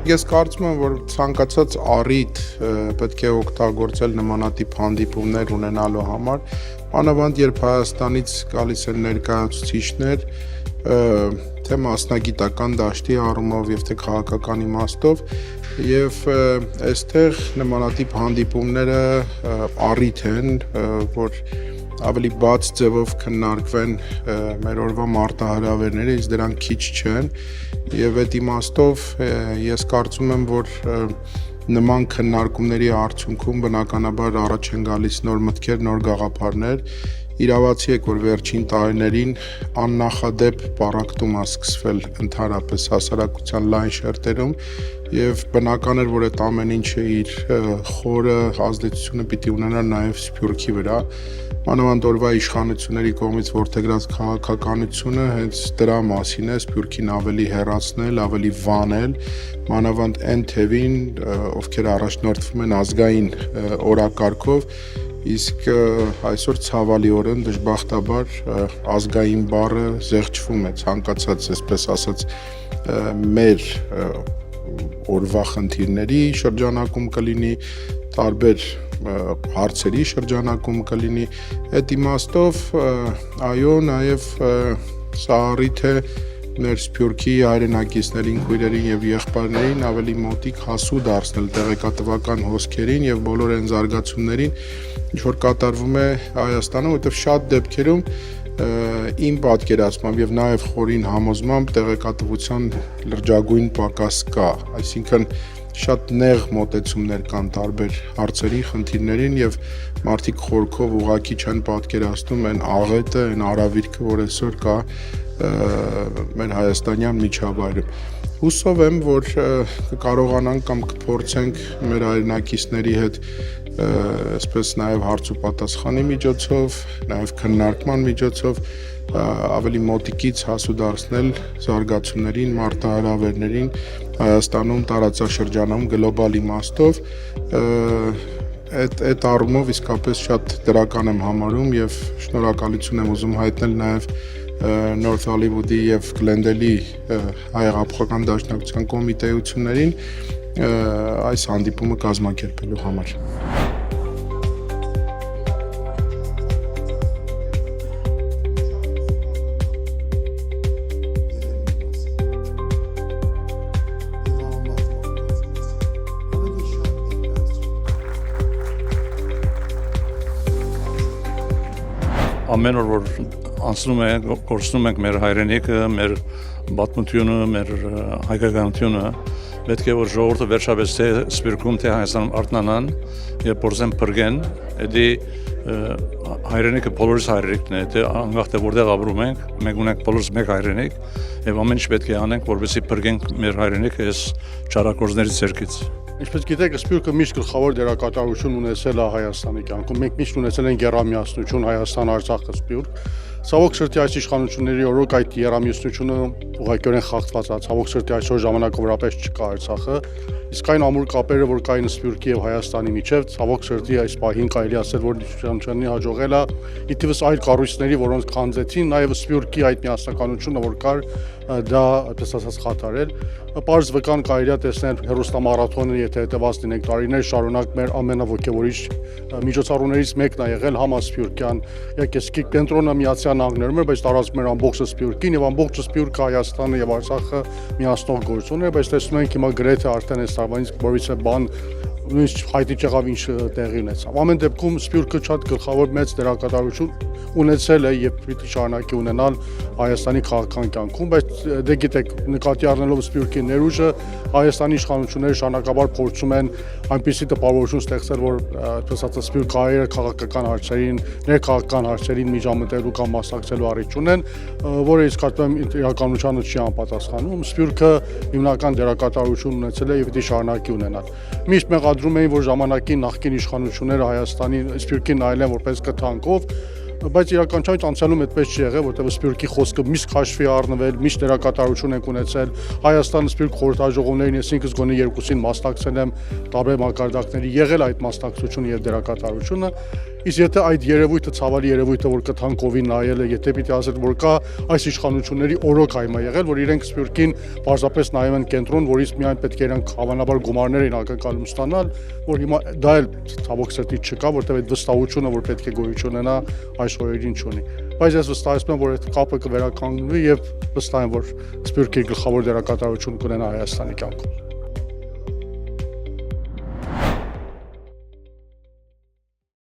Ես կարծում եմ, որ ցանկացած առիթ պետք է օգտագործել նմանատիպ հանդիպումներ ունենալու համար, մանավանդ երբ Հայաստանից գալիս են ներկայացուցիչներ, թե մասնագիտական դաշտի առումով եւ թե քաղաքական իմաստով, եւ այստեղ նմանատիպ հանդիպումները առիթ են, որ ավելի բաց ձևով քննարկվեն մեր օրվա մարտահրավերները, իսկ դրանք քիչ չեն, եւ այդ իմաստով ես կարծում եմ, որ նման քննարկումների արդյունքում բնականաբար առաջ են գալիս նոր մտքեր, նոր գաղափարներ։ Իրավացի եք, որ վերջին տարիներին աննախադեպ պառակտում է սկսվել ընդհանրապես հասարակության լայն շերտերում եւ բնական էր, որ այդ ամեն ինչը իր խորը ազդեցությունը պիտի ունենար նաեւ Սփյուռքի վրա։ Մանավանդ օրվա իշխանությունների կողմից որդեգրած քաղաքականությունը հենց դրա մասին է, Սփյուռքին ավելի հեռացնել, ավելի վանել, մանավանդ այն թևին, ովքեր առաջնորդվում են ազգային օրակարգով, իսկ այսօր ցավալիորեն դժբախտաբար ազգային բառը զեղչվում է ցանկացած, այսպես ասած, մեր օրվա խնդիրների շրջանակում կլինի, տարբեր հարցերի շրջանակում կլինի, այդ իմաստով այո, նաև սա առիթ է մեր Սփյուռքի հայրենակիցներին, քույրերին եւ եղբայրներին ավելի մոտիկ հասու դարձնել տեղեկատվական հոսքերին եւ բոլոր այն զարգացումներին, ինչ որ կատարվում է Հայաստանում, որտեղ շատ դեպքերում իմ պատկերացմամբ եւ նաեւ խորին համոզմամբ տեղեկատվության լրջագույն պակաս կա, այսինքն շատ նեղ մոտեցումներ կան տարբեր հարցերի, խնդիրներին եւ մարդիկ խորքով ուղղակի չեն պատկերացնում այն աղետը, այն արավիրքը, որ այսօր կա մեր հայաստանյան միջավայրում։ Հուսով եմ, որ կկարողանանք կամ կփորձենք մեր հայրենակիցների հետ այսպես նաև հարց ու պատասխանի միջոցով, նաև քննարկման միջոցով ավելի մոտիկից հասու դարձնել զարգացումներին, մարտահրավերներին Հայաստանում, տարածաշրջանում, գլոբալ իմաստով, այդ առումով իսկապես շատ դրական եմ համարում եւ շնորհակալություն եմ ուզում հայտնել նաև North Hollywood-ի եւ Glendale-ի հայ-հեղափոխական դաշնակցության կոմիտեություններին այս հանդիպումը կազմակերպելու համար։ Ամեն օր որ անցնում է, գործնում ենք մեր հայրենիքը, մեր պատմությունը, մեր հայկականությունը, պետք է որ ժողովուրդը վերջապես թե Սփյուռքում, թե Հայաստանում արթնանան եւ փորձեն փրկեն, էդի հայրենիքը բոլորիս հայրենիքն է, թե անկախ թե որտեղ ապրում ենք, մենք ունենք բոլորս մեկ հայրենիք եւ ամեն ինչ պետք է անենք, որովհետեւ փրկենք մեր հայրենիքը այս ճարակորձների ցերկից։ Ինչպես գիտեք, Սփյուռքը միշտ գլխավոր դերակատարություն ունեցել է Հայաստանի կյանքում։ Մենք միշտ ունեցել ենք եռամիասնություն Հայաստան-Արցախ-Սփյուռք։ Ցավոք սրտի այս իշխանությունների օրոք այդ եռամիասնությունը ուղղակիորեն խախտված է։ Ցավոք սրտի այսօր ժամանակավորապես չկա Արցախը։ Իսկ այն ամուր կապերը, որ կային Սփյուռքի եւ Հայաստանի միջեւ, ցավոք սրտի այս պահին կարելի ասել, որ իշխանություններին հաջողել է ի թիվս այլ կառույցների, որոնց քանձեցին, նաեւ Սփյուռքի այդ միասնականությունը, որ կար, դա այդպես ասած խաթարել։ Պարզ վկան կարելի է տեսնել հերոստամարաթոնը, եթե հետևած լինենք տարիներ շարունակ մեր ամենաոգևորիչ միջոցառումներից մեկն է եղել համասփյուռքյան եկեսկի կենտրոնը Միացյալ Նահանգներում էր, բայց տարածում էր ամբողջ Սփյուռքին եւ ամբողջ Սփյուռքը Հայաստանը եւ Արցախը միացնող գործոն էր, բայց տեսնում ենք հիմա գրեթե արդեն այս տարվանից որից է բան նույնիսկ հայտի չեղավ ինչ տեղի ունեցավ։ Ամեն դեպքում Սփյուռքը շատ գլխավոր մեծ դերակատարություն ունեցել է եւ պիտի շարունակի ունենալ Հայաստանի քաղաքական կյանքում, բայց դե գիտեք, նկատի առնելով Սփյուռքի ներուժը, Հայաստանի իշխանությունները շարունակաբար փորձում են այնպիսի տպավորություն ստեղծել, որ այսպես ասած Սփյուռքահայերը քաղաքական հարցերին, ներքաղաքական հարցերին միջամտելու կամ մասնակցելու առիթ ունեն, որը իսկ կարծում եմ իրականությանը չի անպատասխանում։ Սփյուռքը հիմնական դերակատարություն ունեցել է եւ պիտի շարունակի ունենալ։ Միշտ մեղադրում էին, որ ժամանակի նախկին իշխանությունները Հայաստանի Սփյուռքին նայել են որպես կթանկով, բայց իրականչայից անցյալում այդպես չի եղել, որտեղ Սփյուռքի խոսքը միշտ հաշվի առնվել, միշտ դերակատարություն ենք ունեցել Հայաստանը Սփյուռք խորհրդաժողովներին, ես ինքս գոնե երկուսին մասնակցել եմ տարբեր մակարդակների, եղել այդ մասնակցությունը եւ դերակատարությունը, իսկ եթե այդ երևույթը ցավալի երևույթը, որ կթանկովին նայել է, եթե պիտի ասել, որ կա այս իշխանությունների օրոք հայմա եղել, որ իրենք Սփյուռքին պարզապես նայում են կենտրոն, որից միայն պետք է իրանք հավանաբար գումարներ են ակնկալում ստանալ, որ հիմա դա էլ ցավոք սրտի չկա, որտեղ այդ վստահությունը, որ պետք է գոյություն ունենա այս օրերին չունի։ Բայց ես վստահեցնում եմ, որ այդ կապը կվերականգնվի եւ վստահ եմ, որ Սփյուռքի գլխավոր դերակատարություն կունենա Հայաստանի կյանքում։